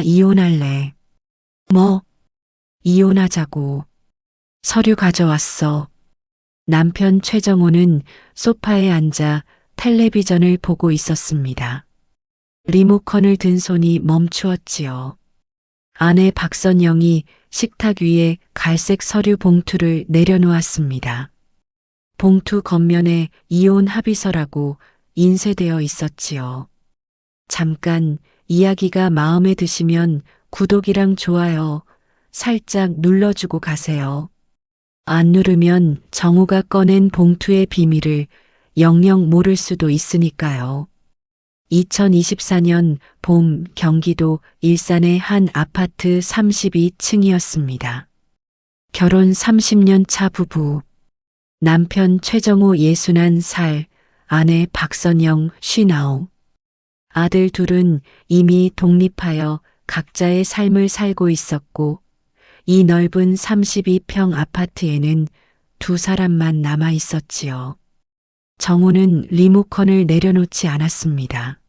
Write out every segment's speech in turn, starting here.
이혼할래. 뭐? 이혼하자고. 서류 가져왔어. 남편 최정호는 소파에 앉아 텔레비전을 보고 있었습니다. 리모컨을 든 손이 멈추었지요. 아내 박선영이 식탁 위에 갈색 서류 봉투를 내려놓았습니다. 봉투 겉면에 이혼 합의서라고 인쇄되어 있었지요. 잠깐 이야기가 마음에 드시면 구독이랑 좋아요 살짝 눌러주고 가세요. 안 누르면 정우가 꺼낸 봉투의 비밀을 영영 모를 수도 있으니까요. 2024년 봄 경기도 일산의 한 아파트 32층이었습니다. 결혼 30년 차 부부. 남편 최정호 61살, 아내 박선영 59. 아들 둘은 이미 독립하여 각자의 삶을 살고 있었고 이 넓은 32평 아파트에는 두 사람만 남아 있었지요. 정우는 리모컨을 내려놓지 않았습니다.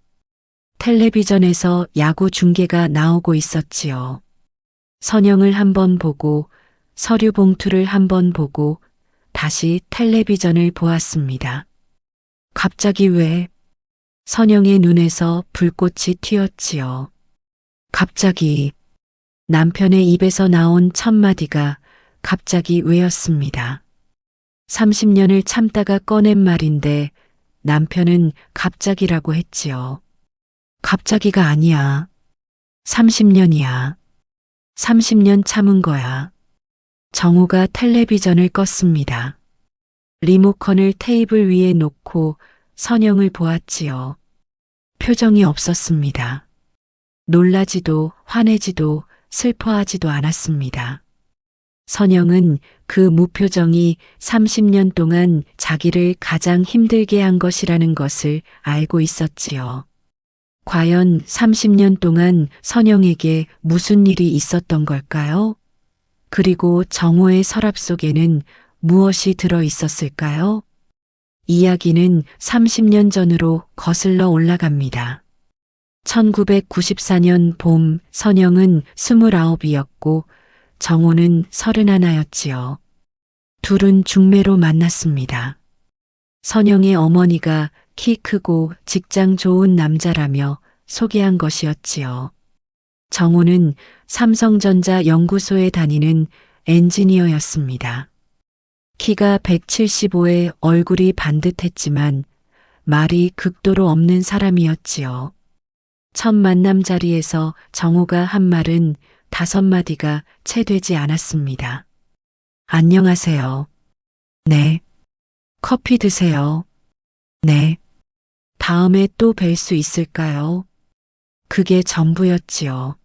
텔레비전에서 야구 중계가 나오고 있었지요. 선영을 한번 보고 서류 봉투를 한번 보고 다시 텔레비전을 보았습니다. 갑자기 왜? 선영의 눈에서 불꽃이 튀었지요. 갑자기 남편의 입에서 나온 첫 마디가 갑자기 왜였습니다. 30년을 참다가 꺼낸 말인데 남편은 갑자기라고 했지요. 갑자기가 아니야. 30년이야. 30년 참은 거야. 정우가 텔레비전을 껐습니다. 리모컨을 테이블 위에 놓고 선영을 보았지요. 표정이 없었습니다. 놀라지도 화내지도 슬퍼하지도 않았습니다. 선영은 그 무표정이 30년 동안 자기를 가장 힘들게 한 것이라는 것을 알고 있었지요. 과연 30년 동안 선영에게 무슨 일이 있었던 걸까요? 그리고 정호의 서랍 속에는 무엇이 들어 있었을까요? 이야기는 30년 전으로 거슬러 올라갑니다. 1994년 봄 선영은 29이었고 정호는 31였지요. 둘은 중매로 만났습니다. 선영의 어머니가 키 크고 직장 좋은 남자라며 소개한 것이었지요. 정호는 삼성전자 연구소에 다니는 엔지니어였습니다. 키가 175에 얼굴이 반듯했지만 말이 극도로 없는 사람이었지요. 첫 만남 자리에서 정호가 한 말은 5마디가 채 되지 않았습니다. 안녕하세요. 네. 커피 드세요. 네. 다음에 또 뵐 수 있을까요? 그게 전부였지요.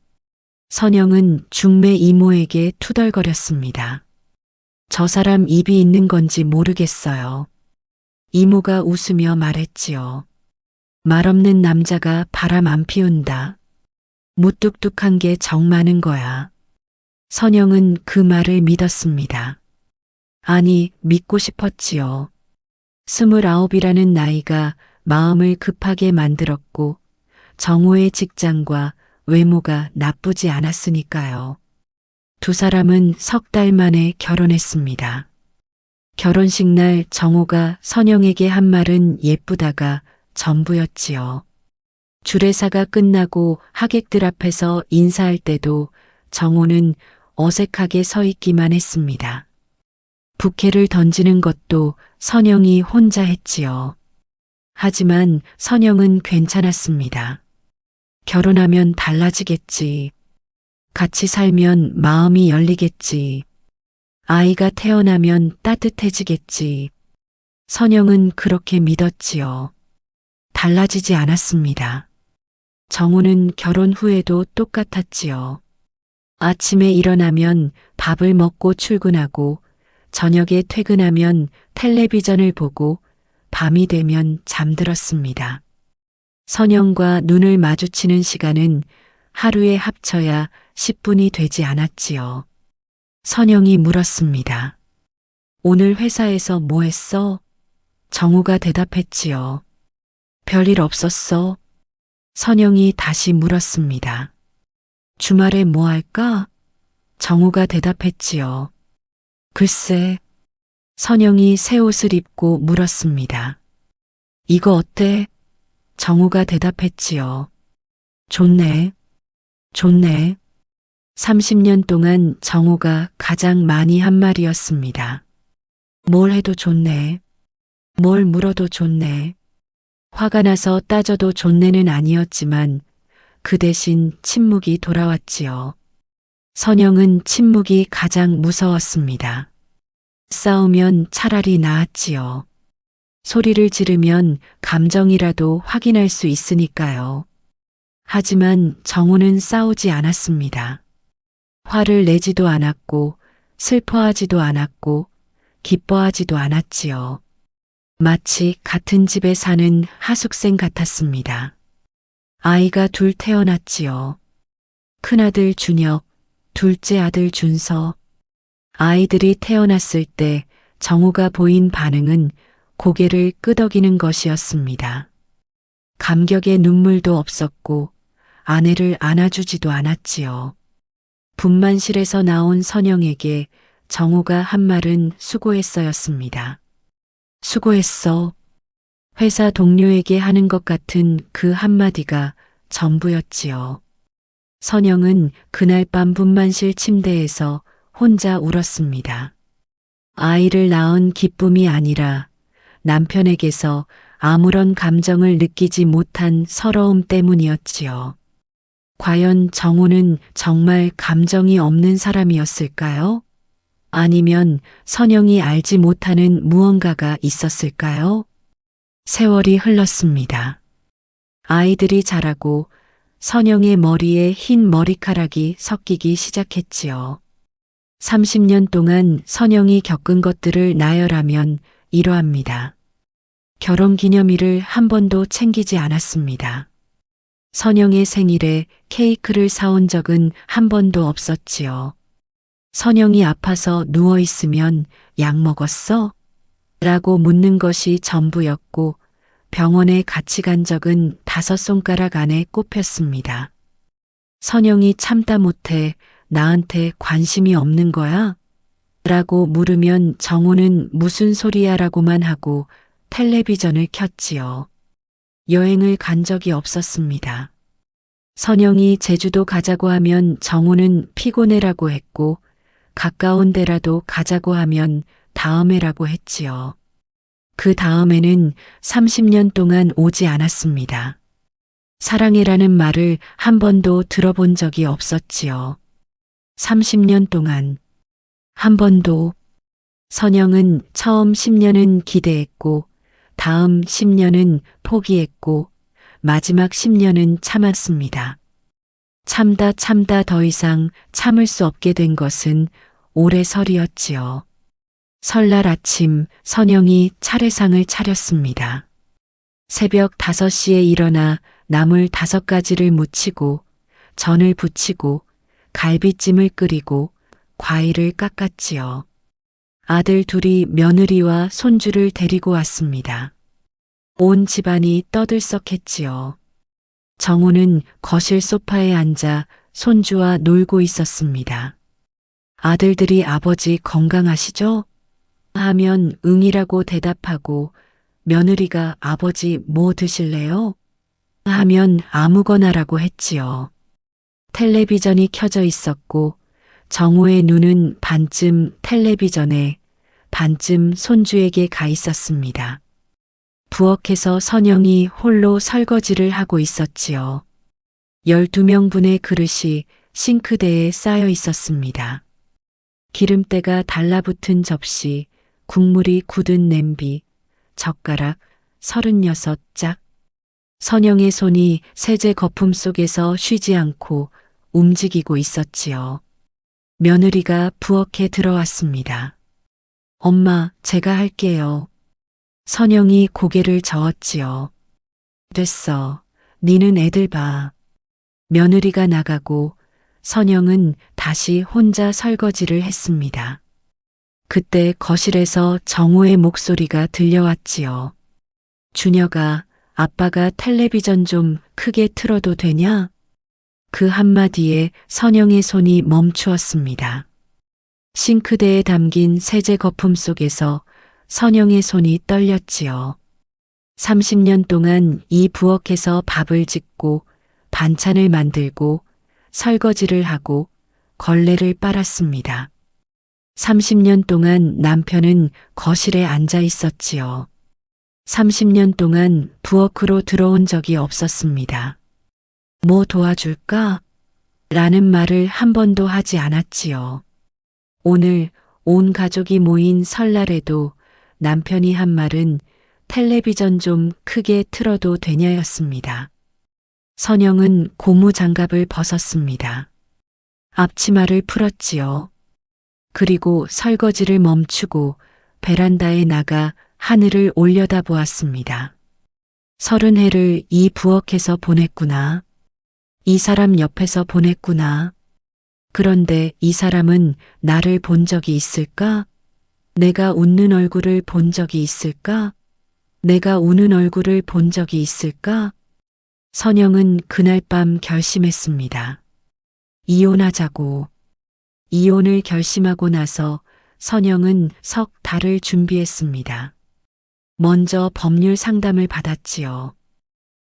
선영은 중매 이모에게 투덜거렸습니다. 저 사람 입이 있는 건지 모르겠어요. 이모가 웃으며 말했지요. 말 없는 남자가 바람 안 피운다. 무뚝뚝한 게 정 많은 거야. 선영은 그 말을 믿었습니다. 아니, 믿고 싶었지요. 29이라는 나이가 마음을 급하게 만들었고 정호의 직장과 외모가 나쁘지 않았으니까요. 두 사람은 3달 만에 결혼했습니다. 결혼식 날 정호가 선영에게 한 말은 예쁘다가 전부였지요. 주례사가 끝나고 하객들 앞에서 인사할 때도 정호는 어색하게 서 있기만 했습니다. 부케를 던지는 것도 선영이 혼자 했지요. 하지만 선영은 괜찮았습니다. 결혼하면 달라지겠지. 같이 살면 마음이 열리겠지. 아이가 태어나면 따뜻해지겠지. 선영은 그렇게 믿었지요. 달라지지 않았습니다. 정우는 결혼 후에도 똑같았지요. 아침에 일어나면 밥을 먹고 출근하고 저녁에 퇴근하면 텔레비전을 보고 밤이 되면 잠들었습니다. 선영과 눈을 마주치는 시간은 하루에 합쳐야 10분이 되지 않았지요. 선영이 물었습니다. 오늘 회사에서 뭐 했어? 정우가 대답했지요. 별일 없었어? 선영이 다시 물었습니다. 주말에 뭐 할까? 정우가 대답했지요. 글쎄, 선영이 새 옷을 입고 물었습니다. 이거 어때? 정우가 대답했지요. 좋네. 좋네. 30년 동안 정우가 가장 많이 한 말이었습니다. 뭘 해도 좋네. 뭘 물어도 좋네. 화가 나서 따져도 좋네는 아니었지만 그 대신 침묵이 돌아왔지요. 선영은 침묵이 가장 무서웠습니다. 싸우면 차라리 나았지요. 소리를 지르면 감정이라도 확인할 수 있으니까요. 하지만 정우는 싸우지 않았습니다. 화를 내지도 않았고 슬퍼하지도 않았고 기뻐하지도 않았지요. 마치 같은 집에 사는 하숙생 같았습니다. 아이가 둘 태어났지요. 큰아들 준혁, 둘째 아들 준서. 아이들이 태어났을 때 정우가 보인 반응은 고개를 끄덕이는 것이었습니다. 감격의 눈물도 없었고 아내를 안아주지도 않았지요. 분만실에서 나온 선영에게 정우가 한 말은 수고했어였습니다. 수고했어. 회사 동료에게 하는 것 같은 그 한마디가 전부였지요. 선영은 그날 밤 분만실 침대에서 혼자 울었습니다. 아이를 낳은 기쁨이 아니라 남편에게서 아무런 감정을 느끼지 못한 서러움 때문이었지요. 과연 정우는 정말 감정이 없는 사람이었을까요? 아니면 선영이 알지 못하는 무언가가 있었을까요? 세월이 흘렀습니다. 아이들이 자라고 선영의 머리에 흰 머리카락이 섞이기 시작했지요. 30년 동안 선영이 겪은 것들을 나열하면 이러합니다. 결혼 기념일을 한 번도 챙기지 않았습니다. 선영의 생일에 케이크를 사온 적은 한 번도 없었지요. 선영이 아파서 누워있으면 약 먹었어? 라고 묻는 것이 전부였고 병원에 같이 간 적은 5손가락 안에 꼽혔습니다. 선영이 참다 못해 나한테 관심이 없는 거야? 라고 물으면 정우는 무슨 소리야 라고만 하고 텔레비전을 켰지요. 여행을 간 적이 없었습니다. 선영이 제주도 가자고 하면 정우는 피곤해라고 했고 가까운 데라도 가자고 하면 다음에라고 했지요. 그 다음에는 30년 동안 오지 않았습니다. 사랑해라는 말을 한 번도 들어본 적이 없었지요. 30년 동안 한 번도. 선영은 처음 10년은 기대했고 다음 10년은 포기했고 마지막 10년은 참았습니다. 참다 더 이상 참을 수 없게 된 것은 올해 설이었지요. 설날 아침 선영이 차례상을 차렸습니다. 새벽 5시에 일어나 나물 5가지를 무치고 전을 부치고 갈비찜을 끓이고 과일을 깎았지요. 아들 둘이 며느리와 손주를 데리고 왔습니다. 온 집안이 떠들썩했지요. 정우는 거실 소파에 앉아 손주와 놀고 있었습니다. 아들들이 아버지 건강하시죠? 하면 응이라고 대답하고 며느리가 아버지 뭐 드실래요? 하면 아무거나라고 했지요. 텔레비전이 켜져 있었고 정우의 눈은 반쯤 텔레비전에 반쯤 손주에게 가 있었습니다. 부엌에서 선영이 홀로 설거지를 하고 있었지요. 12명분의 그릇이 싱크대에 쌓여 있었습니다. 기름때가 달라붙은 접시, 국물이 굳은 냄비, 젓가락 36짝. 선영의 손이 세제 거품 속에서 쉬지 않고 움직이고 있었지요. 며느리가 부엌에 들어왔습니다. 엄마, 제가 할게요. 선영이 고개를 저었지요. 됐어. 니는 애들 봐. 며느리가 나가고 선영은 다시 혼자 설거지를 했습니다. 그때 거실에서 정우의 목소리가 들려왔지요. 준혁아, 아빠가 텔레비전 좀 크게 틀어도 되냐? 그 한마디에 선영의 손이 멈추었습니다. 싱크대에 담긴 세제 거품 속에서 선영의 손이 떨렸지요. 30년 동안 이 부엌에서 밥을 짓고 반찬을 만들고 설거지를 하고 걸레를 빨았습니다. 30년 동안 남편은 거실에 앉아 있었지요. 30년 동안 부엌으로 들어온 적이 없었습니다. 뭐 도와줄까? 라는 말을 한 번도 하지 않았지요. 오늘 온 가족이 모인 설날에도 남편이 한 말은 텔레비전 좀 크게 틀어도 되냐였습니다. 선영은 고무 장갑을 벗었습니다. 앞치마를 풀었지요. 그리고 설거지를 멈추고 베란다에 나가 하늘을 올려다보았습니다. 30해를 이 부엌에서 보냈구나. 이 사람 옆에서 보냈구나. 그런데 이 사람은 나를 본 적이 있을까? 내가 웃는 얼굴을 본 적이 있을까? 내가 우는 얼굴을 본 적이 있을까? 선영은 그날 밤 결심했습니다. 이혼하자고. 이혼을 결심하고 나서 선영은 석 달을 준비했습니다. 먼저 법률 상담을 받았지요.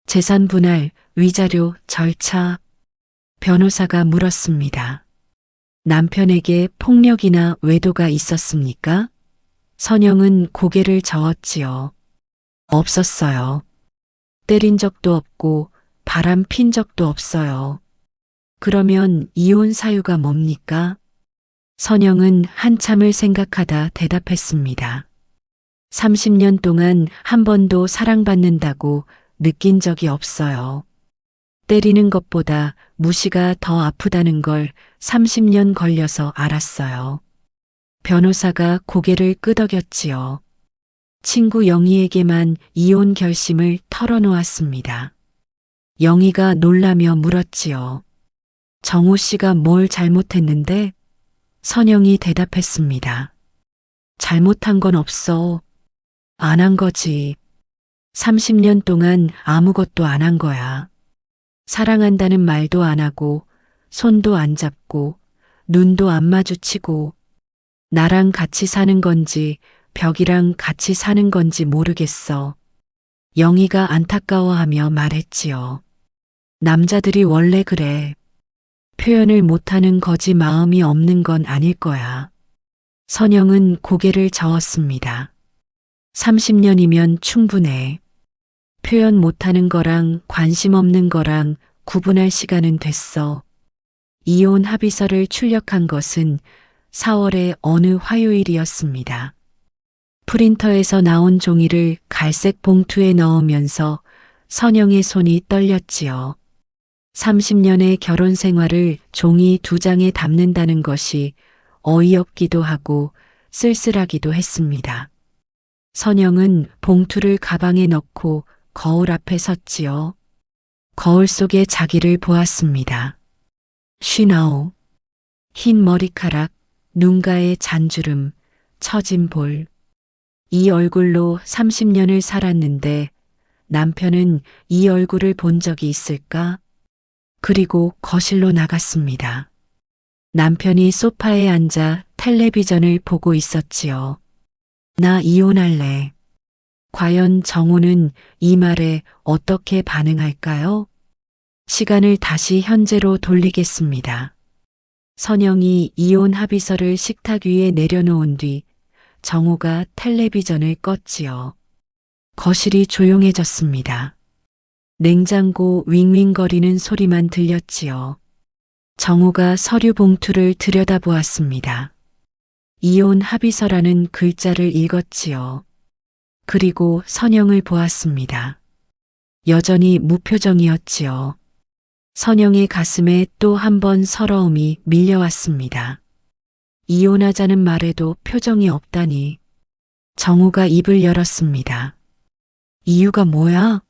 재산 분할, 위자료, 절차. 변호사가 물었습니다. 남편에게 폭력이나 외도가 있었습니까? 선영은 고개를 저었지요. 없었어요. 때린 적도 없고 바람 핀 적도 없어요. 그러면 이혼 사유가 뭡니까? 선영은 한참을 생각하다 대답했습니다. 30년 동안 한 번도 사랑받는다고 느낀 적이 없어요. 때리는 것보다 무시가 더 아프다는 걸 30년 걸려서 알았어요. 변호사가 고개를 끄덕였지요. 친구 영희에게만 이혼 결심을 털어놓았습니다. 영희가 놀라며 물었지요. 정호 씨가 뭘 잘못했는데? 선영이 대답했습니다. 잘못한 건 없어. 안 한 거지. 30년 동안 아무것도 안 한 거야. 사랑한다는 말도 안 하고, 손도 안 잡고, 눈도 안 마주치고, 나랑 같이 사는 건지 벽이랑 같이 사는 건지 모르겠어. 영희가 안타까워하며 말했지요. 남자들이 원래 그래. 표현을 못하는 거지 마음이 없는 건 아닐 거야. 선영은 고개를 저었습니다. 30년이면 충분해. 표현 못하는 거랑 관심 없는 거랑 구분할 시간은 됐어. 이혼 합의서를 출력한 것은 4월의 어느 화요일이었습니다. 프린터에서 나온 종이를 갈색 봉투에 넣으면서 선영의 손이 떨렸지요. 30년의 결혼 생활을 종이 2장에 담는다는 것이 어이없기도 하고 쓸쓸하기도 했습니다. 선영은 봉투를 가방에 넣고 거울 앞에 섰지요. 거울 속에 자기를 보았습니다. 59. 흰 머리카락, 눈가에 잔주름, 처진 볼. 이 얼굴로 30년을 살았는데 남편은 이 얼굴을 본 적이 있을까? 그리고 거실로 나갔습니다. 남편이 소파에 앉아 텔레비전을 보고 있었지요. 나 이혼할래. 과연 정호는 이 말에 어떻게 반응할까요? 시간을 다시 현재로 돌리겠습니다. 선영이 이혼 합의서를 식탁 위에 내려놓은 뒤 정호가 텔레비전을 껐지요. 거실이 조용해졌습니다. 냉장고 윙윙거리는 소리만 들렸지요. 정호가 서류 봉투를 들여다보았습니다. 이혼 합의서라는 글자를 읽었지요. 그리고 선영을 보았습니다. 여전히 무표정이었지요. 선영의 가슴에 또 한 번 서러움이 밀려왔습니다. 이혼하자는 말에도 표정이 없다니. 정호가 입을 열었습니다. 이유가 뭐야?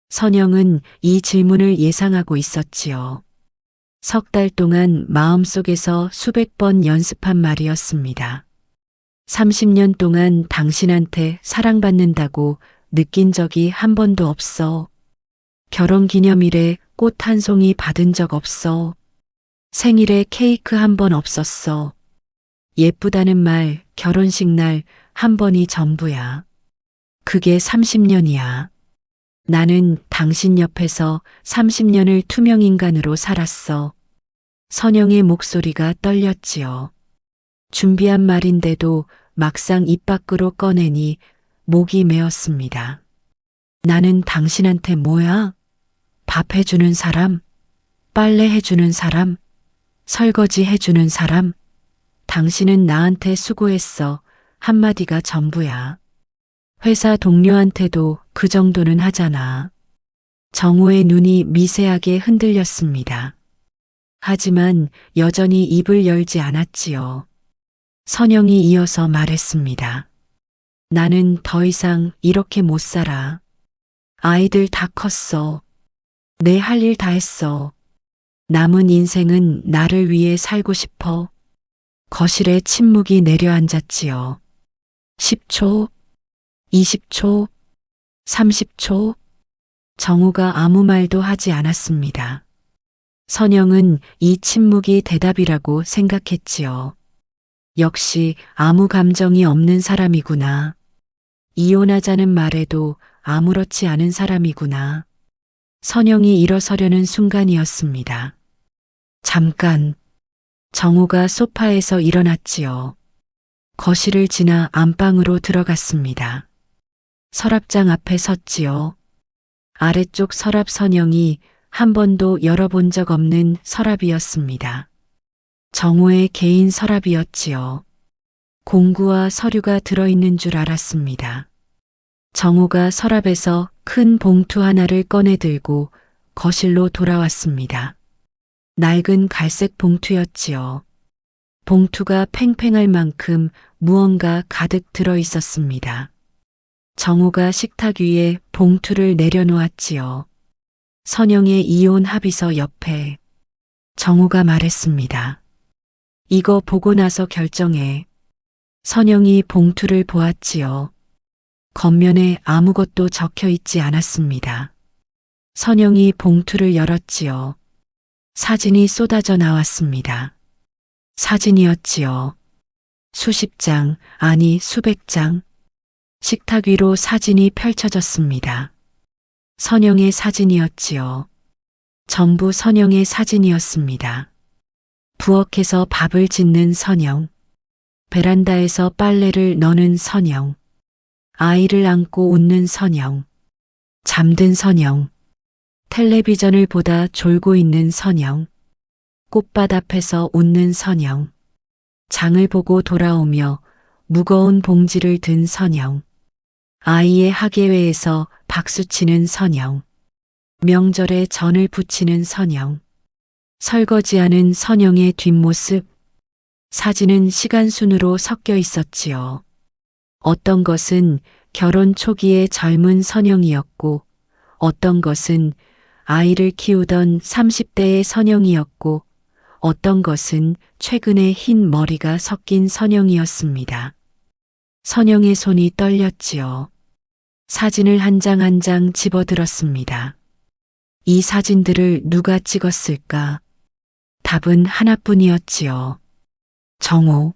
선영은 이 질문을 예상하고 있었지요. 석 달 동안 마음속에서 수백 번 연습한 말이었습니다. 30년 동안 당신한테 사랑받는다고 느낀 적이 한 번도 없어. 결혼 기념일에 꽃 한 송이 받은 적 없어. 생일에 케이크 한 번 없었어. 예쁘다는 말 결혼식 날 한 번이 전부야. 그게 30년이야. 나는 당신 옆에서 30년을 투명인간으로 살았어. 선영의 목소리가 떨렸지요. 준비한 말인데도 막상 입 밖으로 꺼내니 목이 메었습니다. 나는 당신한테 뭐야? 밥 해주는 사람? 빨래 해주는 사람? 설거지 해주는 사람? 당신은 나한테 수고했어. 한마디가 전부야. 회사 동료한테도 그 정도는 하잖아. 정호의 눈이 미세하게 흔들렸습니다. 하지만 여전히 입을 열지 않았지요. 선영이 이어서 말했습니다. 나는 더 이상 이렇게 못 살아. 아이들 다 컸어. 내 할 일 다 했어. 남은 인생은 나를 위해 살고 싶어. 거실에 침묵이 내려앉았지요. 10초, 20초, 30초. 정우가 아무 말도 하지 않았습니다. 선영은 이 침묵이 대답이라고 생각했지요. 역시 아무 감정이 없는 사람이구나. 이혼하자는 말에도 아무렇지 않은 사람이구나. 선영이 일어서려는 순간이었습니다. 잠깐. 정우가 소파에서 일어났지요. 거실을 지나 안방으로 들어갔습니다. 서랍장 앞에 섰지요. 아래쪽 서랍 선영이 한 번도 열어본 적 없는 서랍이었습니다. 정우의 개인 서랍이었지요. 공구와 서류가 들어있는 줄 알았습니다. 정우가 서랍에서 큰 봉투 하나를 꺼내 들고 거실로 돌아왔습니다. 낡은 갈색 봉투였지요. 봉투가 팽팽할 만큼 무언가 가득 들어 있었습니다. 정우가 식탁 위에 봉투를 내려놓았지요. 선영의 이혼 합의서 옆에. 정우가 말했습니다. 이거 보고 나서 결정해. 선영이 봉투를 보았지요. 겉면에 아무것도 적혀 있지 않았습니다. 선영이 봉투를 열었지요. 사진이 쏟아져 나왔습니다. 사진이었지요. 수십 장, 아니 수백 장. 식탁 위로 사진이 펼쳐졌습니다. 선영의 사진이었지요. 전부 선영의 사진이었습니다. 부엌에서 밥을 짓는 선영, 베란다에서 빨래를 넣는 선영, 아이를 안고 웃는 선영, 잠든 선영, 텔레비전을 보다 졸고 있는 선영, 꽃밭 앞에서 웃는 선영, 장을 보고 돌아오며 무거운 봉지를 든 선영, 아이의 학예회에서 박수치는 선영, 명절에 전을 부치는 선영, 설거지하는 선영의 뒷모습. 사진은 시간순으로 섞여 있었지요. 어떤 것은 결혼 초기의 젊은 선영이었고, 어떤 것은 아이를 키우던 30대의 선영이었고, 어떤 것은 최근에 흰 머리가 섞인 선영이었습니다. 선영의 손이 떨렸지요. 사진을 한 장 한 장 집어들었습니다. 이 사진들을 누가 찍었을까? 답은 하나뿐이었지요. 정호.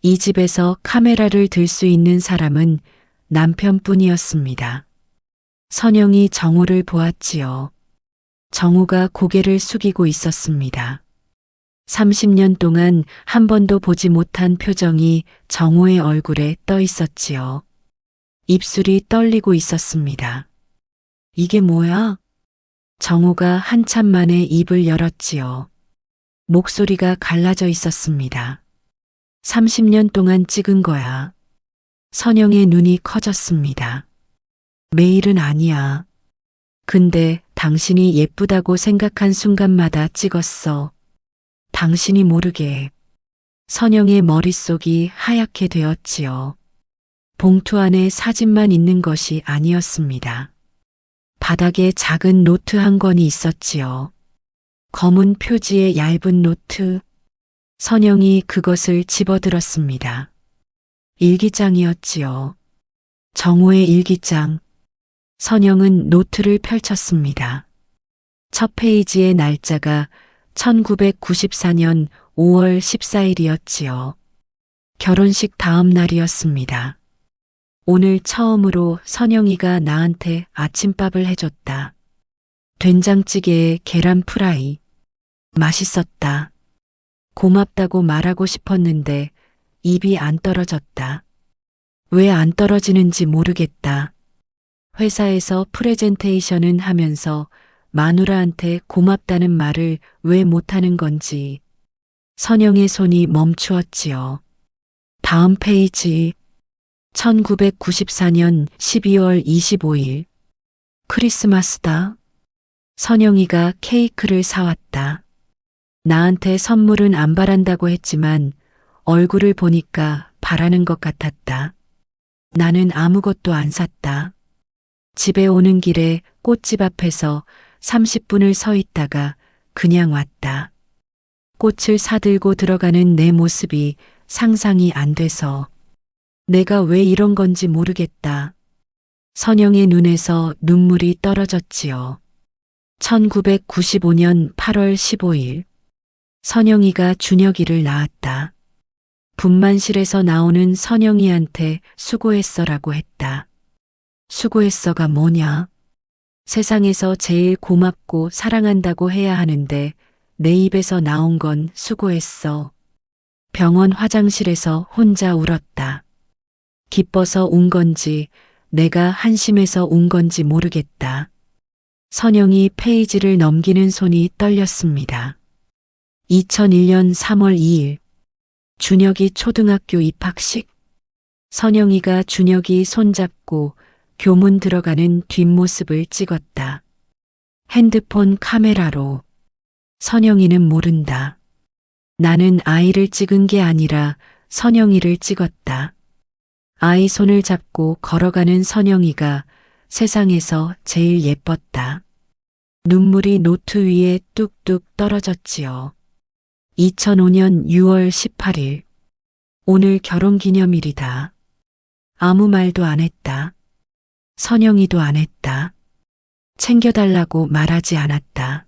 이 집에서 카메라를 들 수 있는 사람은 남편뿐이었습니다. 선영이 정호를 보았지요. 정호가 고개를 숙이고 있었습니다. 30년 동안 한 번도 보지 못한 표정이 정호의 얼굴에 떠 있었지요. 입술이 떨리고 있었습니다. 이게 뭐야? 정호가 한참 만에 입을 열었지요. 목소리가 갈라져 있었습니다. 30년 동안 찍은 거야. 선영의 눈이 커졌습니다. 매일은 아니야. 근데 당신이 예쁘다고 생각한 순간마다 찍었어. 당신이 모르게. 선영의 머릿속이 하얗게 되었지요. 봉투 안에 사진만 있는 것이 아니었습니다. 바닥에 작은 노트 한 권이 있었지요. 검은 표지의 얇은 노트. 선영이 그것을 집어들었습니다. 일기장이었지요. 정호의 일기장. 선영은 노트를 펼쳤습니다. 첫 페이지의 날짜가 1994년 5월 14일이었지요. 결혼식 다음 날이었습니다. 오늘 처음으로 선영이가 나한테 아침밥을 해줬다. 된장찌개에 계란 프라이. 맛있었다. 고맙다고 말하고 싶었는데 입이 안 떨어졌다. 왜 안 떨어지는지 모르겠다. 회사에서 프레젠테이션은 하면서 마누라한테 고맙다는 말을 왜 못하는 건지. 선영의 손이 멈추었지요. 다음 페이지. 1994년 12월 25일. 크리스마스다. 선영이가 케이크를 사왔다. 나한테 선물은 안 바란다고 했지만 얼굴을 보니까 바라는 것 같았다. 나는 아무것도 안 샀다. 집에 오는 길에 꽃집 앞에서 30분을 서 있다가 그냥 왔다. 꽃을 사들고 들어가는 내 모습이 상상이 안 돼서 내가 왜 이런 건지 모르겠다. 선영의 눈에서 눈물이 떨어졌지요. 1995년 8월 15일. 선영이가 준혁이를 낳았다. 분만실에서 나오는 선영이한테 수고했어라고 했다. 수고했어가 뭐냐? 세상에서 제일 고맙고 사랑한다고 해야 하는데 내 입에서 나온 건 수고했어. 병원 화장실에서 혼자 울었다. 기뻐서 운 건지 내가 한심해서 운 건지 모르겠다. 선영이 페이지를 넘기는 손이 떨렸습니다. 2001년 3월 2일. 준혁이 초등학교 입학식. 선영이가 준혁이 손잡고 교문 들어가는 뒷모습을 찍었다. 핸드폰 카메라로. 선영이는 모른다. 나는 아이를 찍은 게 아니라 선영이를 찍었다. 아이 손을 잡고 걸어가는 선영이가 세상에서 제일 예뻤다. 눈물이 노트 위에 뚝뚝 떨어졌지요. 2005년 6월 18일. 오늘 결혼기념일이다. 아무 말도 안 했다. 선영이도 안 했다. 챙겨달라고 말하지 않았다.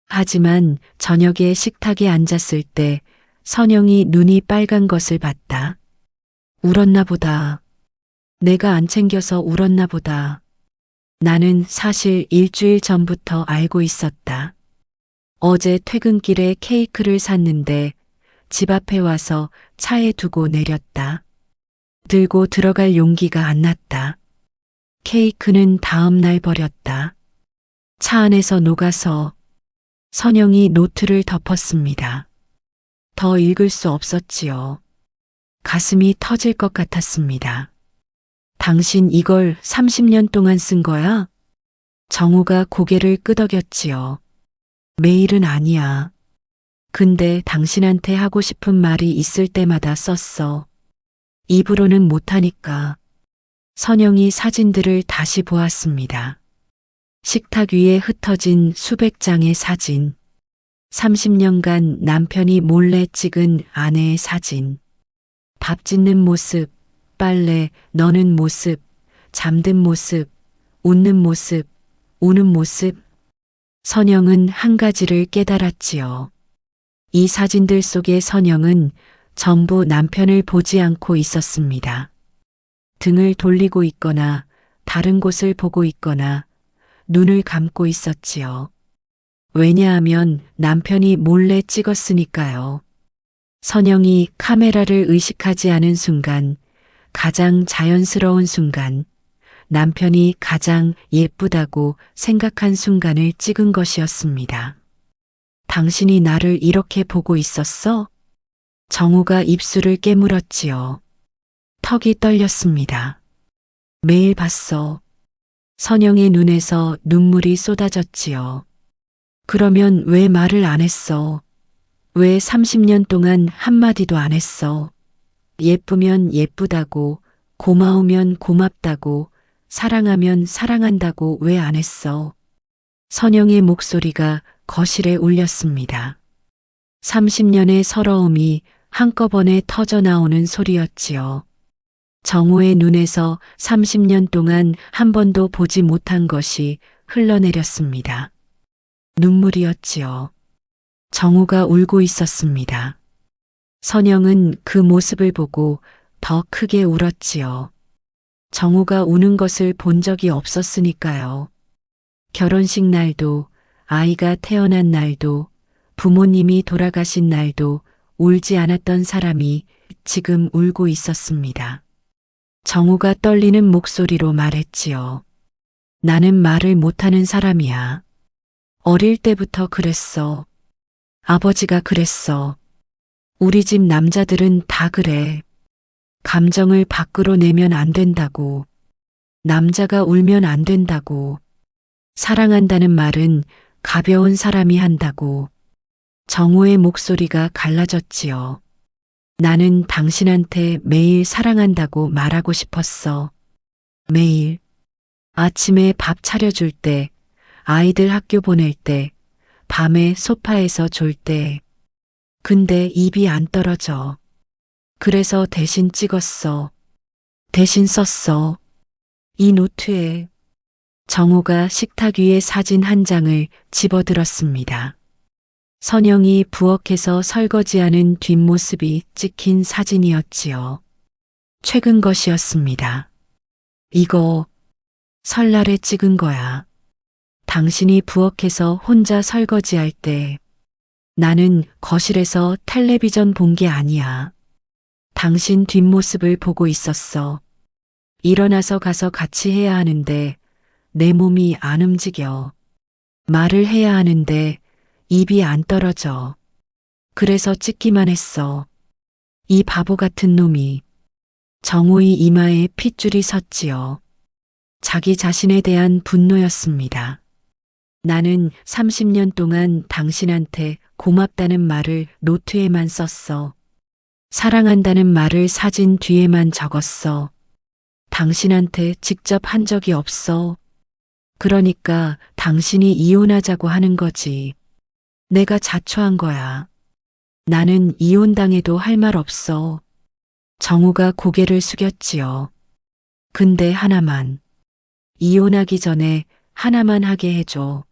하지만 저녁에 식탁에 앉았을 때 선영이 눈이 빨간 것을 봤다. 울었나 보다. 내가 안 챙겨서 울었나 보다. 나는 사실 일주일 전부터 알고 있었다. 어제 퇴근길에 케이크를 샀는데 집 앞에 와서 차에 두고 내렸다. 들고 들어갈 용기가 안 났다. 케이크는 다음 날 버렸다. 차 안에서 녹아서. 선영이 노트를 덮었습니다. 더 읽을 수 없었지요. 가슴이 터질 것 같았습니다. 당신 이걸 30년 동안 쓴 거야? 정우가 고개를 끄덕였지요. 매일은 아니야. 근데 당신한테 하고 싶은 말이 있을 때마다 썼어. 입으로는 못하니까. 선영이 사진들을 다시 보았습니다. 식탁 위에 흩어진 수백 장의 사진. 30년간 남편이 몰래 찍은 아내의 사진. 밥 짓는 모습, 빨래, 너는 모습, 잠든 모습, 웃는 모습, 우는 모습. 선영은 한 가지를 깨달았지요. 이 사진들 속의 선영은 전부 남편을 보지 않고 있었습니다. 등을 돌리고 있거나 다른 곳을 보고 있거나 눈을 감고 있었지요. 왜냐하면 남편이 몰래 찍었으니까요. 선영이 카메라를 의식하지 않은 순간, 가장 자연스러운 순간, 남편이 가장 예쁘다고 생각한 순간을 찍은 것이었습니다. 당신이 나를 이렇게 보고 있었어? 정우가 입술을 깨물었지요. 턱이 떨렸습니다. 매일 봤어. 선영의 눈에서 눈물이 쏟아졌지요. 그러면 왜 말을 안 했어? 왜 30년 동안 한마디도 안 했어? 예쁘면 예쁘다고, 고마우면 고맙다고, 사랑하면 사랑한다고 왜 안 했어? 선영의 목소리가 거실에 울렸습니다. 30년의 서러움이 한꺼번에 터져 나오는 소리였지요. 정우의 눈에서 30년 동안 한 번도 보지 못한 것이 흘러내렸습니다. 눈물이었지요. 정우가 울고 있었습니다. 선영은 그 모습을 보고 더 크게 울었지요. 정우가 우는 것을 본 적이 없었으니까요. 결혼식 날도, 아이가 태어난 날도, 부모님이 돌아가신 날도 울지 않았던 사람이 지금 울고 있었습니다. 정우가 떨리는 목소리로 말했지요. 나는 말을 못하는 사람이야. 어릴 때부터 그랬어. 아버지가 그랬어. 우리 집 남자들은 다 그래. 감정을 밖으로 내면 안 된다고. 남자가 울면 안 된다고. 사랑한다는 말은 가벼운 사람이 한다고. 정우의 목소리가 갈라졌지요. 나는 당신한테 매일 사랑한다고 말하고 싶었어. 매일. 아침에 밥 차려줄 때, 아이들 학교 보낼 때, 밤에 소파에서 졸 때. 근데 입이 안 떨어져. 그래서 대신 찍었어. 대신 썼어. 이 노트에. 정우가 식탁 위에 사진 한 장을 집어들었습니다. 선영이 부엌에서 설거지하는 뒷모습이 찍힌 사진이었지요. 최근 것이었습니다. 이거 설날에 찍은 거야. 당신이 부엌에서 혼자 설거지할 때 나는 거실에서 텔레비전 본 게 아니야. 당신 뒷모습을 보고 있었어. 일어나서 가서 같이 해야 하는데 내 몸이 안 움직여. 말을 해야 하는데 입이 안 떨어져. 그래서 찍기만 했어. 이 바보 같은 놈이. 정우의 이마에 핏줄이 섰지요. 자기 자신에 대한 분노였습니다. 나는 30년 동안 당신한테 고맙다는 말을 노트에만 썼어. 사랑한다는 말을 사진 뒤에만 적었어. 당신한테 직접 한 적이 없어. 그러니까 당신이 이혼하자고 하는 거지. 내가 자초한 거야. 나는 이혼당해도 할 말 없어. 정우가 고개를 숙였지요. 근데 하나만. 이혼하기 전에 하나만 하게 해줘.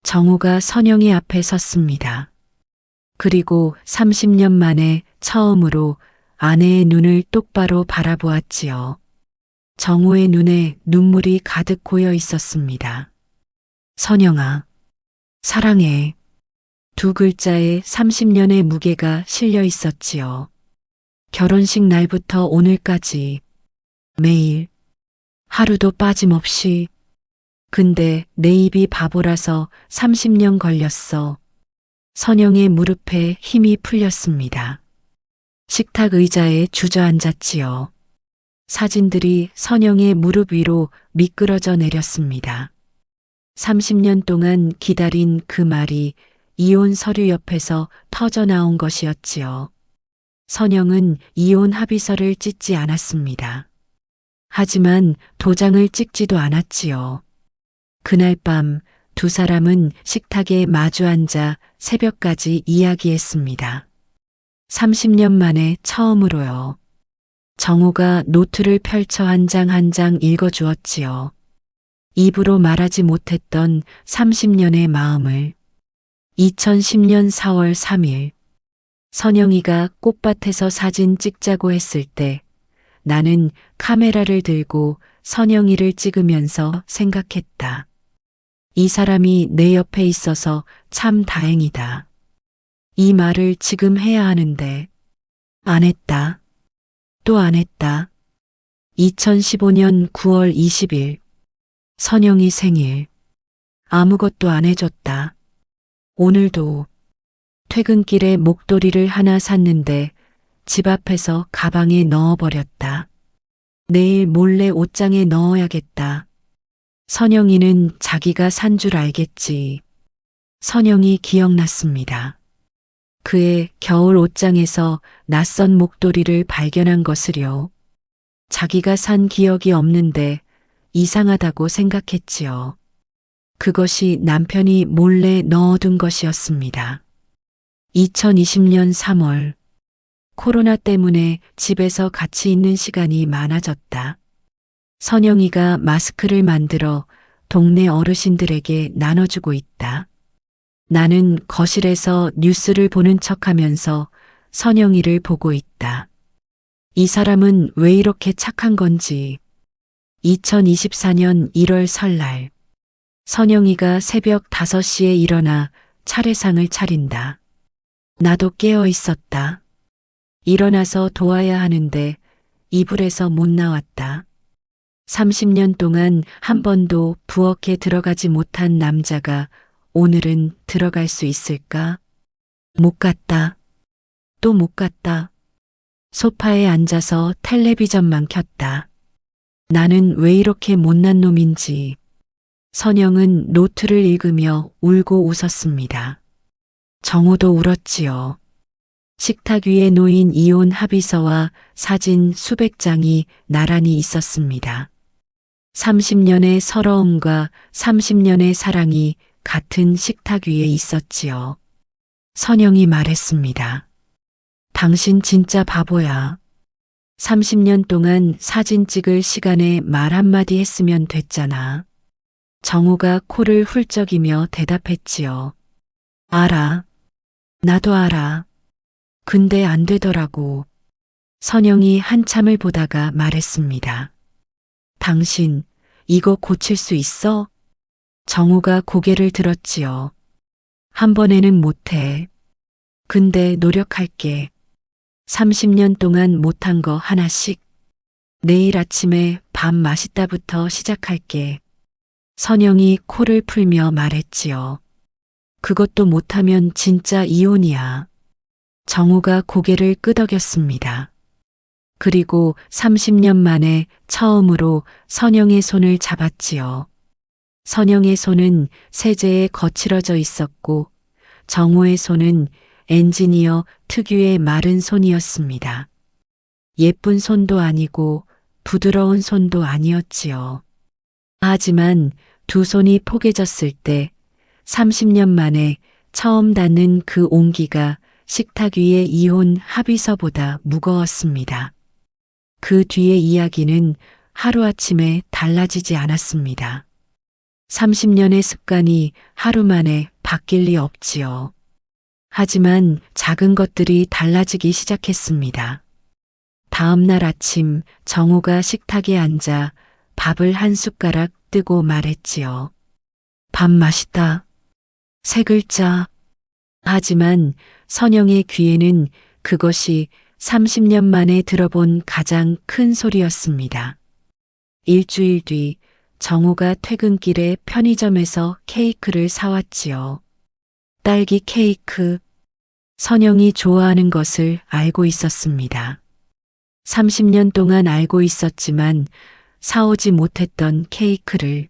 정우가 선영이 앞에 섰습니다. 그리고 30년 만에 처음으로 아내의 눈을 똑바로 바라보았지요. 정우의 눈에 눈물이 가득 고여 있었습니다. 선영아, 사랑해. 두 글자에 30년의 무게가 실려 있었지요. 결혼식 날부터 오늘까지 매일 하루도 빠짐없이. 근데 내 입이 바보라서 30년 걸렸어. 선영의 무릎에 힘이 풀렸습니다. 식탁 의자에 주저앉았지요. 사진들이 선영의 무릎 위로 미끄러져 내렸습니다. 30년 동안 기다린 그 말이 이혼 서류 옆에서 터져 나온 것이었지요. 선영은 이혼 합의서를 찢지 않았습니다. 하지만 도장을 찍지도 않았지요. 그날 밤 두 사람은 식탁에 마주 앉아 새벽까지 이야기했습니다. 30년 만에 처음으로요. 정우가 노트를 펼쳐 한 장 한 장 읽어주었지요. 입으로 말하지 못했던 30년의 마음을. 2010년 4월 3일 선영이가 꽃밭에서 사진 찍자고 했을 때 나는 카메라를 들고 선영이를 찍으면서 생각했다. 이 사람이 내 옆에 있어서 참 다행이다. 이 말을 지금 해야 하는데 안 했다. 또 안 했다. 2015년 9월 20일 선영이 생일. 아무것도 안 해줬다. 오늘도 퇴근길에 목도리를 하나 샀는데 집 앞에서 가방에 넣어버렸다. 내일 몰래 옷장에 넣어야겠다. 선영이는 자기가 산 줄 알겠지. 선영이 기억났습니다. 그의 겨울 옷장에서 낯선 목도리를 발견한 것을요. 자기가 산 기억이 없는데 이상하다고 생각했지요. 그것이 남편이 몰래 넣어둔 것이었습니다. 2020년 3월 코로나 때문에 집에서 같이 있는 시간이 많아졌다. 선영이가 마스크를 만들어 동네 어르신들에게 나눠주고 있다. 나는 거실에서 뉴스를 보는 척하면서 선영이를 보고 있다. 이 사람은 왜 이렇게 착한 건지. 2024년 1월 설날. 선영이가 새벽 5시에 일어나 차례상을 차린다. 나도 깨어 있었다. 일어나서 도와야 하는데 이불에서 못 나왔다. 30년 동안 한 번도 부엌에 들어가지 못한 남자가 오늘은 들어갈 수 있을까? 못 갔다. 또 못 갔다. 소파에 앉아서 텔레비전만 켰다. 나는 왜 이렇게 못난 놈인지. 선영은 노트를 읽으며 울고 웃었습니다. 정우도 울었지요. 식탁 위에 놓인 이혼 합의서와 사진 수백 장이 나란히 있었습니다. 30년의 서러움과 30년의 사랑이 같은 식탁 위에 있었지요. 선영이 말했습니다. 당신 진짜 바보야. 30년 동안 사진 찍을 시간에 말 한마디 했으면 됐잖아. 정우가 코를 훌쩍이며 대답했지요. 알아. 나도 알아. 근데 안 되더라고. 선영이 한참을 보다가 말했습니다. 당신, 이거 고칠 수 있어? 정우가 고개를 들었지요. 한 번에는 못해. 근데 노력할게. 30년 동안 못한 거 하나씩. 내일 아침에 밥 맛있다부터 시작할게. 선영이 코를 풀며 말했지요. 그것도 못하면 진짜 이혼이야. 정우가 고개를 끄덕였습니다. 그리고 30년 만에 처음으로 선영의 손을 잡았지요. 선영의 손은 세제에 거칠어져 있었고 정우의 손은 엔지니어 특유의 마른 손이었습니다. 예쁜 손도 아니고 부드러운 손도 아니었지요. 하지만 두 손이 포개졌을 때 30년 만에 처음 닿는 그 온기가 식탁 위의 이혼 합의서보다 무거웠습니다. 그 뒤의 이야기는 하루아침에 달라지지 않았습니다. 30년의 습관이 하루 만에 바뀔 리 없지요. 하지만 작은 것들이 달라지기 시작했습니다. 다음 날 아침 정우가 식탁에 앉아 밥을 한 숟가락 뜨고 말했지요. 밥 맛있다. 세 글자. 하지만 선영의 귀에는 그것이 30년 만에 들어본 가장 큰 소리였습니다. 일주일 뒤 정우가 퇴근길에 편의점에서 케이크를 사왔지요. 딸기 케이크. 선영이 좋아하는 것을 알고 있었습니다. 30년 동안 알고 있었지만 사오지 못했던 케이크를.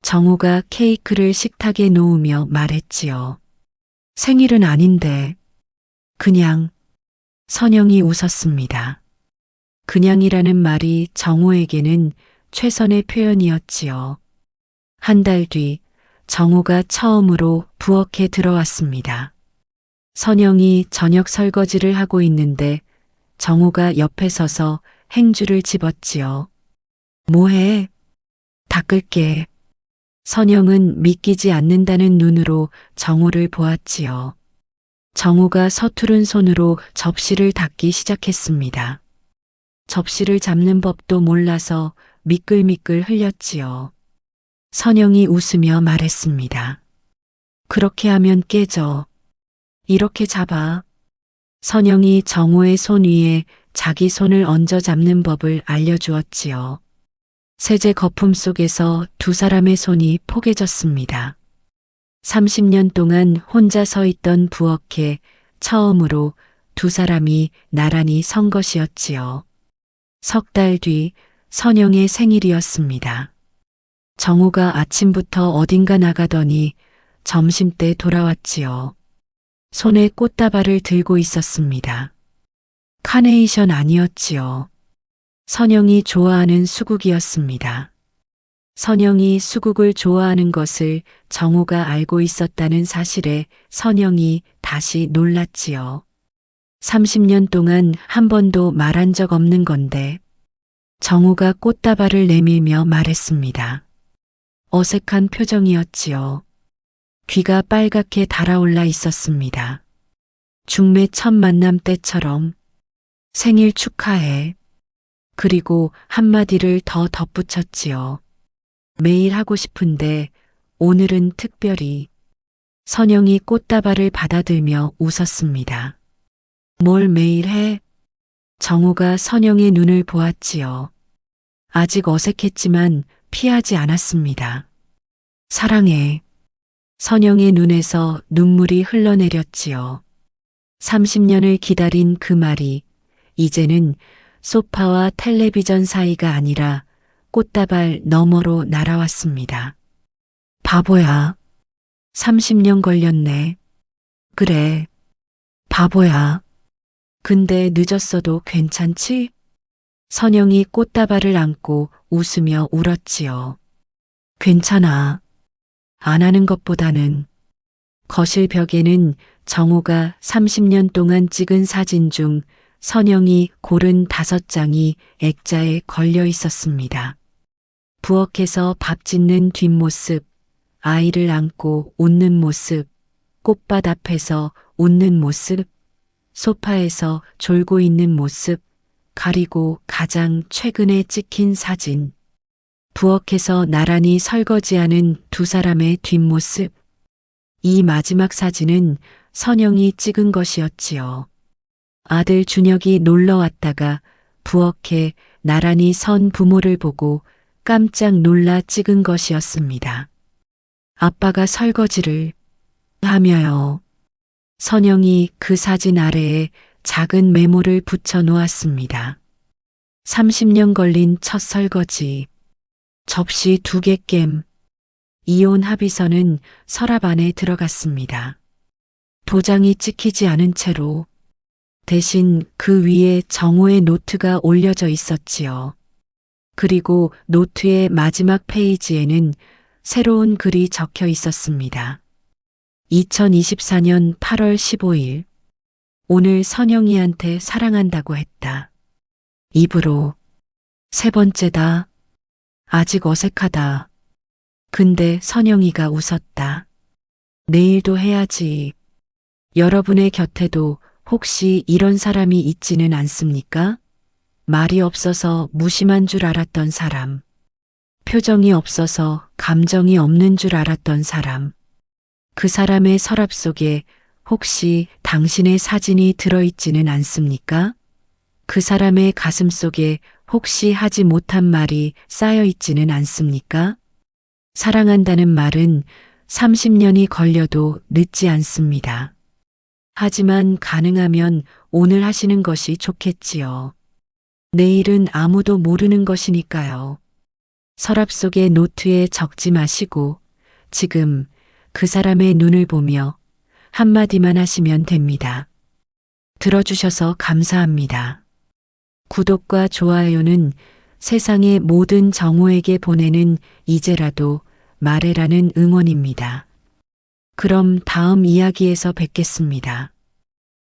정우가 케이크를 식탁에 놓으며 말했지요. 생일은 아닌데. 그냥. 선영이 웃었습니다. 그냥이라는 말이 정우에게는 최선의 표현이었지요. 한 달 뒤 정우가 처음으로 부엌에 들어왔습니다. 선영이 저녁 설거지를 하고 있는데 정우가 옆에 서서 행주를 집었지요. 뭐해? 닦을게. 선영은 믿기지 않는다는 눈으로 정우를 보았지요. 정우가 서투른 손으로 접시를 닦기 시작했습니다. 접시를 잡는 법도 몰라서 미끌미끌 흘렸지요. 선영이 웃으며 말했습니다. 그렇게 하면 깨져. 이렇게 잡아. 선영이 정우의 손 위에 자기 손을 얹어 잡는 법을 알려주었지요. 세제 거품 속에서 두 사람의 손이 포개졌습니다. 30년 동안 혼자 서 있던 부엌에 처음으로 두 사람이 나란히 선 것이었지요. 석 달 뒤 선영의 생일이었습니다. 정우가 아침부터 어딘가 나가더니 점심때 돌아왔지요. 손에 꽃다발을 들고 있었습니다. 카네이션 아니었지요. 선영이 좋아하는 수국이었습니다. 선영이 수국을 좋아하는 것을 정우가 알고 있었다는 사실에 선영이 다시 놀랐지요. 30년 동안 한 번도 말한 적 없는 건데. 정우가 꽃다발을 내밀며 말했습니다. 어색한 표정이었지요. 귀가 빨갛게 달아올라 있었습니다. 중매 첫 만남 때처럼 생일 축하해. 그리고 한마디를 더 덧붙였지요. 매일 하고 싶은데 오늘은 특별히. 선영이 꽃다발을 받아들며 웃었습니다. 뭘 매일 해? 정우가 선영의 눈을 보았지요. 아직 어색했지만 피하지 않았습니다. 사랑해. 선영의 눈에서 눈물이 흘러내렸지요. 30년을 기다린 그 말이 이제는 소파와 텔레비전 사이가 아니라 꽃다발 너머로 날아왔습니다. 바보야. 30년 걸렸네. 그래. 바보야. 근데 늦었어도 괜찮지? 선영이 꽃다발을 안고 웃으며 울었지요. 괜찮아. 안 하는 것보다는. 거실 벽에는 정우가 30년 동안 찍은 사진 중 선영이 고른 5장이 액자에 걸려 있었습니다. 부엌에서 밥 짓는 뒷모습, 아이를 안고 웃는 모습, 꽃밭 앞에서 웃는 모습, 소파에서 졸고 있는 모습, 그리고 가장 최근에 찍힌 사진. 부엌에서 나란히 설거지하는 두 사람의 뒷모습. 이 마지막 사진은 선영이 찍은 것이었지요. 아들 준혁이 놀러 왔다가 부엌에 나란히 선 부모를 보고 깜짝 놀라 찍은 것이었습니다. 아빠가 설거지를 하며요. 선영이 그 사진 아래에 작은 메모를 붙여 놓았습니다. 30년 걸린 첫 설거지. 접시 2개 깸. 이혼 합의서는 서랍 안에 들어갔습니다. 도장이 찍히지 않은 채로 대신 그 위에 정우의 노트가 올려져 있었지요. 그리고 노트의 마지막 페이지에는 새로운 글이 적혀 있었습니다. 2024년 8월 15일. 오늘 선영이한테 사랑한다고 했다. 입으로. 3번째다. 아직 어색하다. 근데 선영이가 웃었다. 내일도 해야지. 여러분의 곁에도 혹시 이런 사람이 있지는 않습니까? 말이 없어서 무심한 줄 알았던 사람. 표정이 없어서 감정이 없는 줄 알았던 사람. 그 사람의 서랍 속에 혹시 당신의 사진이 들어있지는 않습니까? 그 사람의 가슴 속에 혹시 하지 못한 말이 쌓여있지는 않습니까? 사랑한다는 말은 30년이 걸려도 늦지 않습니다. 하지만 가능하면 오늘 하시는 것이 좋겠지요. 내일은 아무도 모르는 것이니까요. 서랍 속의 노트에 적지 마시고 지금 그 사람의 눈을 보며 한마디만 하시면 됩니다. 들어주셔서 감사합니다. 구독과 좋아요는 세상의 모든 정우에게 보내는 이제라도 말해라는 응원입니다. 그럼 다음 이야기에서 뵙겠습니다.